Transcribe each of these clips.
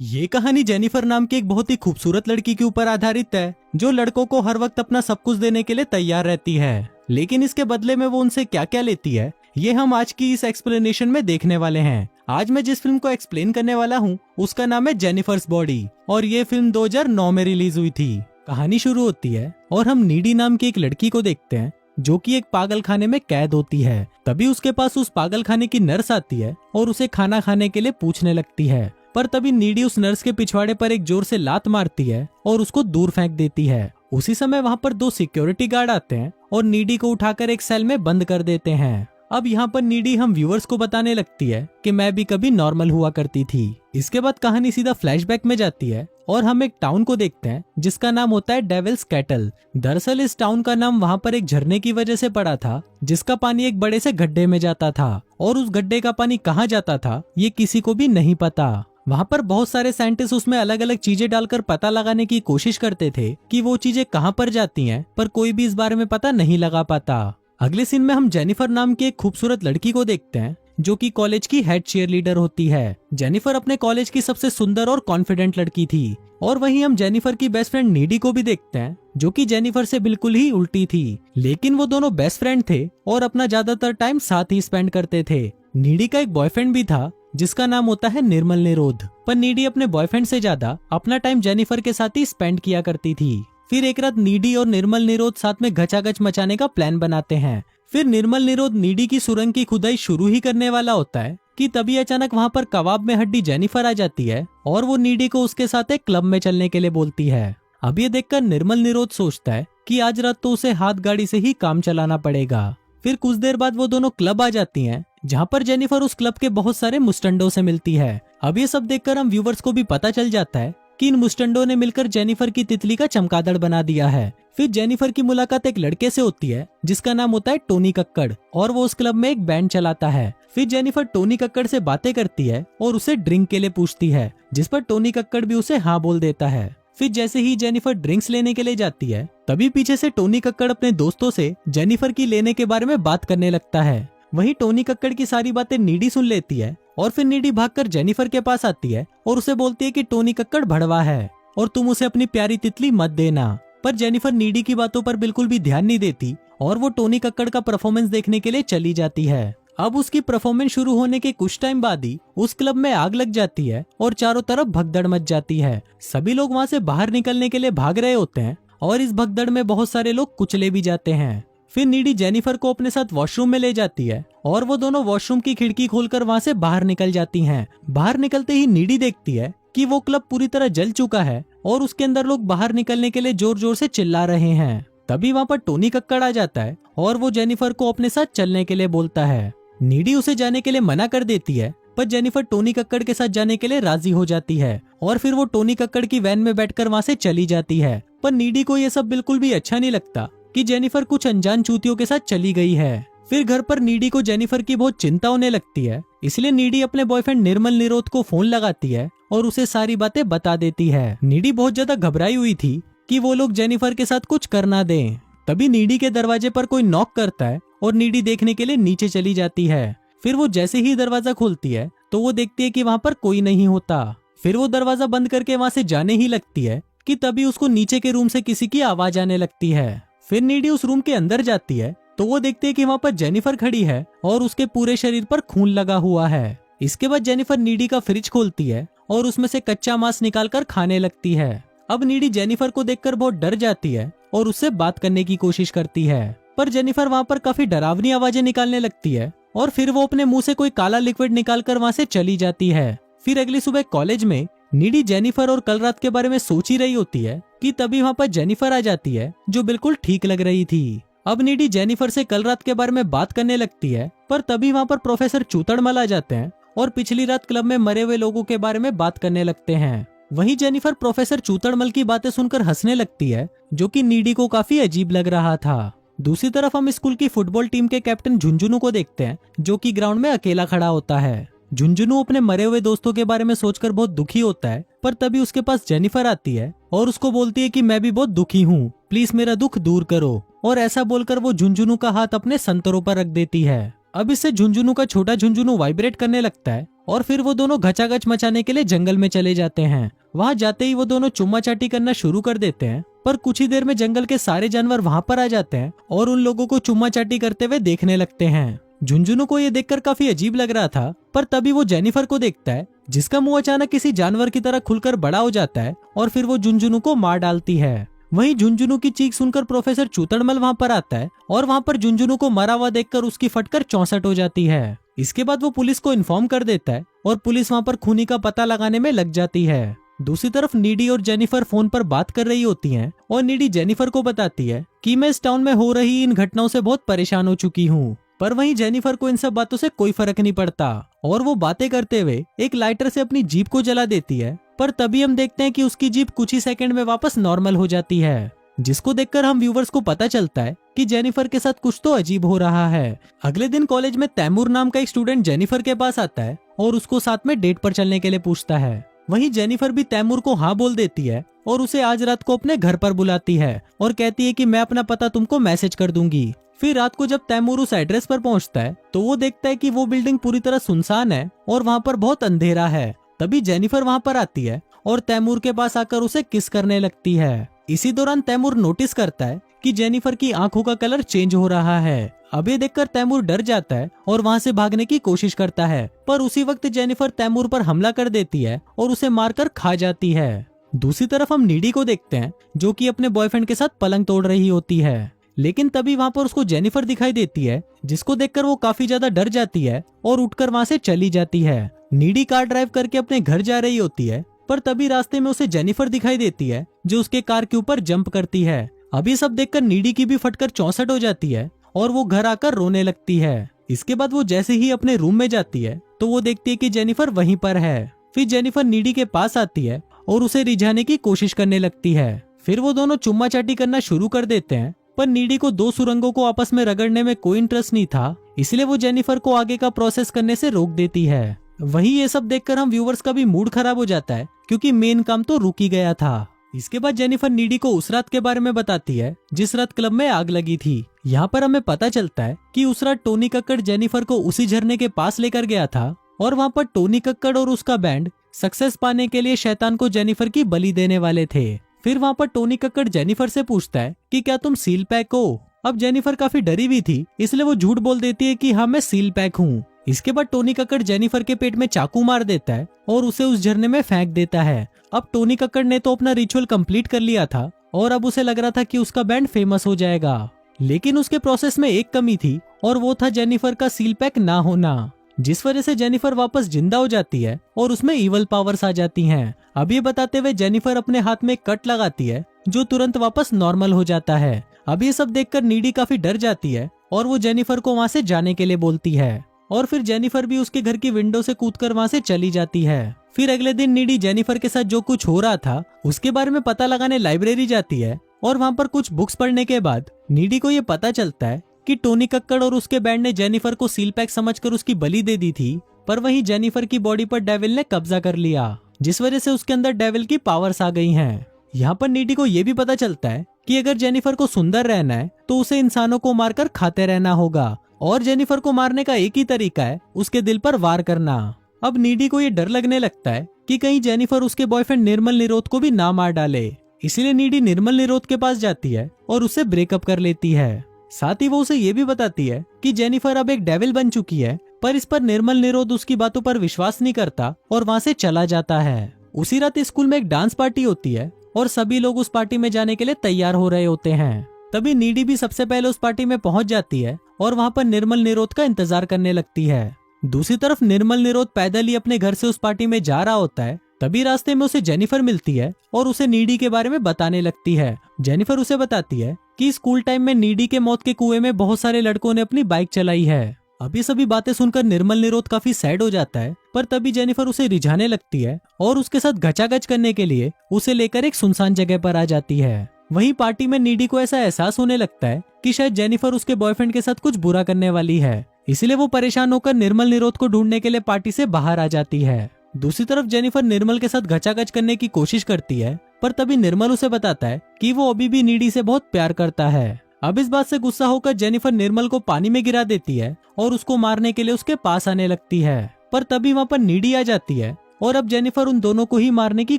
ये कहानी जेनिफर नाम की एक बहुत ही खूबसूरत लड़की के ऊपर आधारित है, जो लड़कों को हर वक्त अपना सब कुछ देने के लिए तैयार रहती है। लेकिन इसके बदले में वो उनसे क्या क्या लेती है, ये हम आज की इस एक्सप्लेनेशन में देखने वाले हैं। आज मैं जिस फिल्म को एक्सप्लेन करने वाला हूँ उसका नाम है जेनिफर्स बॉडी और ये फिल्म 2009 में रिलीज हुई थी। कहानी शुरू होती है और हम नीडी नाम की एक लड़की को देखते हैं जो कि एक पागल खाने में कैद होती है। तभी उसके पास उस पागल खाने की नर्स आती है और उसे खाना खाने के लिए पूछने लगती है, पर तभी नीडी उस नर्स के पिछवाड़े पर एक जोर से लात मारती है और उसको दूर फेंक देती है। उसी समय वहाँ पर 2 सिक्योरिटी गार्ड आते हैं और नीडी को उठाकर एक सेल में बंद कर देते हैं। अब यहाँ पर नीडी हम व्यूअर्स को बताने लगती है कि मैं भी कभी नॉर्मल हुआ करती थी। इसके बाद कहानी सीधा फ्लैशबैक में जाती है और हम एक टाउन को देखते हैं जिसका नाम होता है डेविल्स कैटल। दरअसल इस टाउन का नाम वहाँ पर एक झरने की वजह से पड़ा था जिसका पानी एक बड़े से गड्ढे में जाता था और उस गड्ढे का पानी कहाँ जाता था ये किसी को भी नहीं पता। वहाँ पर बहुत सारे साइंटिस्ट उसमें अलग अलग चीजें डालकर पता लगाने की कोशिश करते थे कि वो चीजें कहाँ पर जाती हैं, पर कोई भी इस बारे में पता नहीं लगा पाता। अगले सीन में हम जेनिफर नाम की एक खूबसूरत लड़की को देखते हैं जो कि कॉलेज की हेड चीयर लीडर होती है। जेनिफर अपने कॉलेज की सबसे सुंदर और कॉन्फिडेंट लड़की थी। और वहीं हम जेनिफर की बेस्ट फ्रेंड नीडी को भी देखते हैं जो कि जेनिफर से बिल्कुल ही उल्टी थी, लेकिन वो दोनों बेस्ट फ्रेंड थे और अपना ज्यादातर टाइम साथ ही स्पेंड करते थे। नीडी का एक बॉयफ्रेंड भी था जिसका नाम होता है निर्मल निरोध, पर नीडी अपने बॉयफ्रेंड से ज्यादा अपना टाइम जेनिफर के साथ ही स्पेंड किया करती थी। फिर एक रात नीडी और निर्मल निरोध साथ में घचाघच मचाने का प्लान बनाते हैं। फिर निर्मल निरोध नीडी की सुरंग की खुदाई शुरू ही करने वाला होता है कि तभी अचानक वहाँ पर कबाब में हड्डी जेनिफर आ जाती है और वो नीडी को उसके साथ एक क्लब में चलने के लिए बोलती है। अब ये देखकर निर्मल निरोध सोचता है कि आज रात तो उसे हाथ गाड़ी से ही काम चलाना पड़ेगा। फिर कुछ देर बाद वो दोनों क्लब आ जाती हैं जहाँ पर जेनिफर उस क्लब के बहुत सारे मुस्टंडों से मिलती है। अब ये सब देखकर हम व्यूवर्स को भी पता चल जाता है कि इन मुस्टंडों ने मिलकर जेनिफर की तितली का चमगादड़ बना दिया है। फिर जेनिफर की मुलाकात एक लड़के से होती है जिसका नाम होता है टोनी कक्कड़ और वो उस क्लब में एक बैंड चलाता है। फिर जेनिफर टोनी कक्कड़ से बातें करती है और उसे ड्रिंक के लिए पूछती है, जिस पर टोनी कक्कड़ भी उसे हाँ बोल देता है। फिर जैसे ही जेनिफर ड्रिंक्स लेने के लिए जाती है तभी पीछे से टोनी कक्कड़ अपने दोस्तों से जेनिफर की लेने के बारे में बात करने लगता है। वहीं टोनी कक्कड़ की सारी बातें नीडी सुन लेती है और फिर नीडी भागकर जेनिफर के पास आती है और उसे बोलती है कि टोनी कक्कड़ भड़वा है और तुम उसे अपनी प्यारी तितली मत देना। पर जेनिफर नीडी की बातों पर बिल्कुल भी ध्यान नहीं देती और वो टोनी कक्कड़ का परफॉर्मेंस देखने के लिए चली जाती है। अब उसकी परफॉर्मेंस शुरू होने के कुछ टाइम बाद ही उस क्लब में आग लग जाती है और चारों तरफ भगदड़ मच जाती है। सभी लोग वहाँ से बाहर निकलने के लिए भाग रहे होते हैं और इस भगदड़ में बहुत सारे लोग कुचले भी जाते हैं। फिर नीडी जेनिफर को अपने साथ वॉशरूम में ले जाती है और वो दोनों वॉशरूम की खिड़की खोलकर वहाँ से बाहर निकल जाती हैं। बाहर निकलते ही नीडी देखती है कि वो क्लब पूरी तरह जल चुका है और उसके अंदर लोग बाहर निकलने के लिए जोर जोर से चिल्ला रहे हैं। तभी वहाँ पर टोनी कक्कड़ आ जाता है और वो जेनिफर को अपने साथ चलने के लिए बोलता है। नीडी उसे जाने के लिए मना कर देती है, पर जेनिफर टोनी कक्कड़ के साथ जाने के लिए राजी हो जाती है और फिर वो टोनी कक्कड़ की वैन में बैठकर वहाँ से चली जाती है। पर नीडी को ये सब बिल्कुल भी अच्छा नहीं लगता कि जेनिफर कुछ अनजान चूतियों के साथ चली गई है। फिर घर पर नीडी को जेनिफर की बहुत चिंता होने लगती है, इसलिए नीडी अपने बॉयफ्रेंड निर्मल निरोध को फोन लगाती है और उसे सारी बातें बता देती है। नीडी बहुत ज्यादा घबराई हुई थी कि वो लोग जेनिफर के साथ कुछ कर ना दें। तभी नीडी के दरवाजे पर कोई नॉक करता है और नीडी देखने के लिए नीचे चली जाती है। फिर वो जैसे ही दरवाजा खोलती है तो वो देखती है कि वहाँ पर कोई नहीं होता। फिर वो दरवाजा बंद करके वहाँ से जाने ही लगती है कि तभी उसको नीचे के रूम से किसी की आवाज आने लगती है। फिर नीडी उस रूम के अंदर जाती है तो वो देखती है कि वहाँ पर जेनिफर खड़ी है और उसके पूरे शरीर पर खून लगा हुआ है। इसके बाद जेनिफर नीडी का फ्रिज खोलती है और उसमें से कच्चा मांस निकालकर खाने लगती है। अब नीडी जेनिफर को देखकर बहुत डर जाती है और उससे बात करने की कोशिश करती है, पर जेनिफर वहाँ पर काफी डरावनी आवाजें निकालने लगती है और फिर वो अपने मुंह से कोई काला लिक्विड निकालकर वहाँ से चली जाती है। फिर अगली सुबह कॉलेज में नीडी जेनिफर और कल रात के बारे में सोच ही रही होती है कि तभी वहाँ पर जेनिफर आ जाती है जो बिल्कुल ठीक लग रही थी। अब नीडी जेनिफर से कल रात के बारे में बात करने लगती है, पर तभी वहाँ पर प्रोफेसर चूतड़मल आ जाते हैं और पिछली रात क्लब में मरे हुए लोगों के बारे में बात करने लगते हैं। वहीं जेनिफर प्रोफेसर चूतड़मल की बातें सुनकर हंसने लगती है जो कि नीडी को काफी अजीब लग रहा था। दूसरी तरफ हम स्कूल की फुटबॉल टीम के कैप्टन झुंझुनू को देखते हैं जो कि ग्राउंड में अकेला खड़ा होता है। झुंझुनू अपने मरे हुए दोस्तों के बारे में सोचकर बहुत दुखी होता है, पर तभी उसके पास जेनिफर आती है और उसको बोलती है कि मैं भी बहुत दुखी हूँ, प्लीज मेरा दुख दूर करो। और ऐसा बोलकर वो झुंझुनू का हाथ अपने संतरों पर रख देती है। अब इससे झुंझुनू का छोटा झुंझुनू वाइब्रेट करने लगता है और फिर वो दोनों घचाघच मचाने के लिए जंगल में चले जाते हैं। वहाँ जाते ही वो दोनों चुम्मा चाटी करना शुरू कर देते हैं, पर कुछ ही देर में जंगल के सारे जानवर वहाँ पर आ जाते हैं और उन लोगों को चुम्मा चाटी करते हुए देखने लगते हैं। झुंझुनू को ये देखकर काफी अजीब लग रहा था, पर तभी वो जेनिफर को देखता है जिसका मुंह अचानक किसी जानवर की तरह खुलकर बड़ा हो जाता है और फिर वो झुंझुनू को मार डालती है। वहीं झुंझुनू की चीख सुनकर प्रोफेसर चूतड़मल वहाँ पर आता है और वहाँ पर झुंझुनू को मरा हुआ देखकर उसकी फटकर 64 हो जाती है। इसके बाद वो पुलिस को इन्फॉर्म कर देता है और पुलिस वहाँ पर खूनी का पता लगाने में लग जाती है। दूसरी तरफ नीडी और जेनिफर फोन पर बात कर रही होती हैं और नीडी जेनिफर को बताती है कि मैं इस टाउन में हो रही इन घटनाओं से बहुत परेशान हो चुकी हूँ। पर वहीं जेनिफर को इन सब बातों से कोई फर्क नहीं पड़ता और वो बातें करते हुए एक लाइटर से अपनी जीप को जला देती है। पर तभी हम देखते हैं कि उसकी जीप कुछ ही सेकंड में वापस नॉर्मल हो जाती है, जिसको देखकर हम व्यूवर्स को पता चलता है कि जेनिफर के साथ कुछ तो अजीब हो रहा है। अगले दिन कॉलेज में तैमूर नाम का एक स्टूडेंट जेनिफर के पास आता है और उसको साथ में डेट पर चलने के लिए पूछता है। वहीं जेनिफर भी तैमूर को हाँ बोल देती है और उसे आज रात को अपने घर पर बुलाती है और कहती है कि मैं अपना पता तुमको मैसेज कर दूंगी। फिर रात को जब तैमूर उस एड्रेस पर पहुंचता है तो वो देखता है कि वो बिल्डिंग पूरी तरह सुनसान है और वहाँ पर बहुत अंधेरा है। तभी जेनिफर वहाँ पर आती है और तैमूर के पास आकर उसे किस करने लगती है। इसी दौरान तैमूर नोटिस करता है कि जेनिफर की आंखों का कलर चेंज हो रहा है। अब ये देखकर तैमूर डर जाता है और वहाँ से भागने की कोशिश करता है, पर उसी वक्त जेनिफर तैमूर पर हमला कर देती है और उसे मारकर खा जाती है। दूसरी तरफ हम नीडी को देखते हैं जो कि अपने बॉयफ्रेंड के साथ पलंग तोड़ रही होती है, लेकिन तभी वहाँ पर उसको जेनिफर दिखाई देती है जिसको देखकर वो काफी ज्यादा डर जाती है और उठकर वहाँ से चली जाती है। नीडी कार ड्राइव करके अपने घर जा रही होती है, पर तभी रास्ते में उसे जेनिफर दिखाई देती है जो उसके कार के ऊपर जंप करती है। अभी सब देखकर नीडी की भी फटकर 64 हो जाती है और वो घर आकर रोने लगती है। इसके बाद वो जैसे ही अपने रूम में जाती है तो वो देखती है कि जेनिफर वहीं पर है। फिर जेनिफर नीडी के पास आती है और उसे रिझाने की कोशिश करने लगती है। फिर वो दोनों चुम्मा चाटी करना शुरू कर देते हैं, पर नीडी को दो सुरंगों को आपस में रगड़ने में कोई इंटरेस्ट नहीं था, इसलिए वो जेनिफर को आगे का प्रोसेस करने से रोक देती है। वहीं ये सब देखकर हम व्यूवर्स का भी मूड खराब हो जाता है क्योंकि मेन काम तो रुक ही गया था। इसके बाद जेनिफर नीडी को उस रात के बारे में बताती है जिस रात क्लब में आग लगी थी। यहाँ पर हमें पता चलता है कि उस रात टोनी कक्कड़ जेनिफर को उसी झरने के पास लेकर गया था और वहाँ पर टोनी कक्कड़ और उसका बैंड सक्सेस पाने के लिए शैतान को जेनिफर की बलि देने वाले थे। फिर वहाँ पर टोनी कक्कड़ जेनिफर से पूछता है कि क्या तुम सील पैक हो। अब जेनिफर काफी डरी हुई थी, इसलिए वो झूठ बोल देती है कि हाँ मैं सील पैक हूँ। इसके बाद टोनी कक्कड़ जेनिफर के पेट में चाकू मार देता है और उसे उस झरने में फेंक देता है। अब टोनी कक्कड़ ने तो अपना रिचुअल कंप्लीट कर लिया था और अब उसे लग रहा था कि उसका बैंड फेमस हो जाएगा, लेकिन उसके प्रोसेस में एक कमी थी और वो था जेनिफर का सील पैक ना होना, जिस वजह से जेनिफर वापस जिंदा हो जाती है और उसमें इवल पावर्स आ जाती हैं। अब ये बताते हुए जेनिफर अपने हाथ में कट लगाती है जो तुरंत वापस नॉर्मल हो जाता है। अब ये सब देखकर नीडी काफी डर जाती है और वो जेनिफर को वहाँ से जाने के लिए बोलती है और फिर जेनिफर भी उसके घर की विंडो से कूदकर वहाँ से चली जाती है। फिर अगले दिन नीडी जेनिफर के साथ जो कुछ हो रहा था उसके बारे में पता लगाने लाइब्रेरी जाती है और वहाँ पर कुछ बुक्स पढ़ने के बाद नीडी को ये पता चलता है कि टोनी कक्कड़ और उसके बैंड ने जेनिफर को सील पैक समझकर उसकी बलि दे दी थी, पर वहीं जेनिफर की बॉडी पर डेविल ने कब्जा कर लिया, जिस वजह से उसके अंदर डेविल की पावर्स आ गई हैं। यहाँ पर नीडी को ये भी पता चलता है कि अगर जेनिफर को सुंदर रहना है तो उसे इंसानों को मारकर खाते रहना होगा और जेनिफर को मारने का एक ही तरीका है उसके दिल पर वार करना। अब नीडी को ये डर लगने लगता है कि कहीं जेनिफर उसके बॉयफ्रेंड निर्मल निरोध को भी ना मार डाले, इसलिए नीडी निर्मल निरोध के पास जाती है और उससे ब्रेकअप कर लेती है। साथ ही वो उसे ये भी बताती है कि जेनिफर अब एक डेविल बन चुकी है, पर इस पर निर्मल निरोध उसकी बातों पर विश्वास नहीं करता और वहाँ से चला जाता है। उसी रात स्कूल में एक डांस पार्टी होती है और सभी लोग उस पार्टी में जाने के लिए तैयार हो रहे होते हैं। तभी नीडी भी सबसे पहले उस पार्टी में पहुंच जाती है और वहाँ पर निर्मल निरोध का इंतजार करने लगती है। दूसरी तरफ निर्मल निरोध पैदल ही अपने घर से उस पार्टी में जा रहा होता है। तभी रास्ते में उसे जेनिफर मिलती है और उसे नीडी के बारे में बताने लगती है। जेनिफर उसे बताती है कि स्कूल टाइम में नीडी के मौत के कुएं में बहुत सारे लड़कों ने अपनी बाइक चलाई है। अब ये सभी बातें सुनकर निर्मल निरोध काफी सैड हो जाता है, पर तभी जेनिफर उसे रिझाने लगती है और उसके साथ घचाघच करने के लिए उसे लेकर एक सुनसान जगह पर आ जाती है। वहीं पार्टी में नीडी को ऐसा एहसास होने लगता है कि शायद जेनिफर उसके बॉयफ्रेंड के साथ कुछ बुरा करने वाली है, इसलिए वो परेशान होकर निर्मल निरोध को ढूंढने के लिए पार्टी से बाहर आ जाती है। दूसरी तरफ जेनिफर निर्मल के साथ घचाघच करने की कोशिश करती है, पर तभी निर्मल उसे बताता है कि वो अभी भी नीडी से बहुत प्यार करता है। अब इस बात से गुस्सा होकर जेनिफर निर्मल को पानी में गिरा देती है और उसको मारने के लिए उसके पास आने लगती है। पर तभी वहाँ पर नीडी आ जाती है और अब जेनिफर उन दोनों को ही मारने की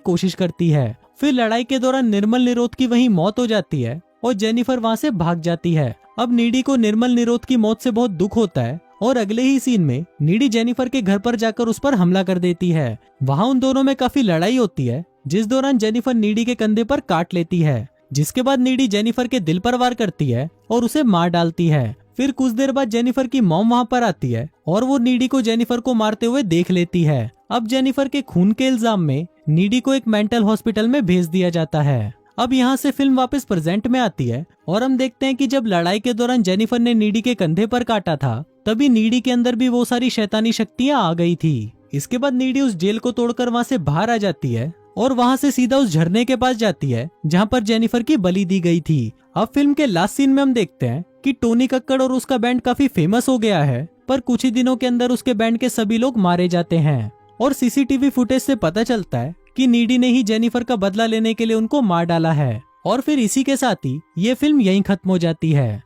कोशिश करती है। फिर लड़ाई के दौरान निर्मल निरोध की वहीं मौत हो जाती है और जेनिफर वहाँ से भाग जाती है। अब नीडी को निर्मल निरोध की मौत से बहुत दुख होता है और अगले ही सीन में नीडी जेनिफर के घर पर जाकर उस पर हमला कर देती है। वहाँ उन दोनों में काफी लड़ाई होती है, जिस दौरान जेनिफर नीडी के कंधे पर काट लेती है, जिसके बाद नीडी जेनिफर के दिल पर वार करती है और उसे मार डालती है। फिर कुछ देर बाद जेनिफर की मॉम वहाँ पर आती है और वो नीडी को जेनिफर को मारते हुए देख लेती है। अब जेनिफर के खून के इल्जाम में नीडी को एक मेंटल हॉस्पिटल में भेज दिया जाता है। अब यहाँ से फिल्म वापस प्रेजेंट में आती है और हम देखते हैं कि जब लड़ाई के दौरान जेनिफर ने नीडी के कंधे पर काटा था, तभी नीडी के अंदर भी वो सारी शैतानी शक्तियाँ आ गई थी। इसके बाद नीडी उस जेल को तोड़कर वहाँ से बाहर आ जाती है और वहाँ से सीधा उस झरने के पास जाती है जहाँ पर जेनिफर की बलि दी गई थी। अब फिल्म के लास्ट सीन में हम देखते हैं कि टोनी कक्कड़ और उसका बैंड काफी फेमस हो गया है, पर कुछ ही दिनों के अंदर उसके बैंड के सभी लोग मारे जाते हैं और सीसीटीवी फुटेज से पता चलता है कि नीडी ने ही जेनिफर का बदला लेने के लिए उनको मार डाला है। और फिर इसी के साथ ही ये फिल्म यहीं खत्म हो जाती है।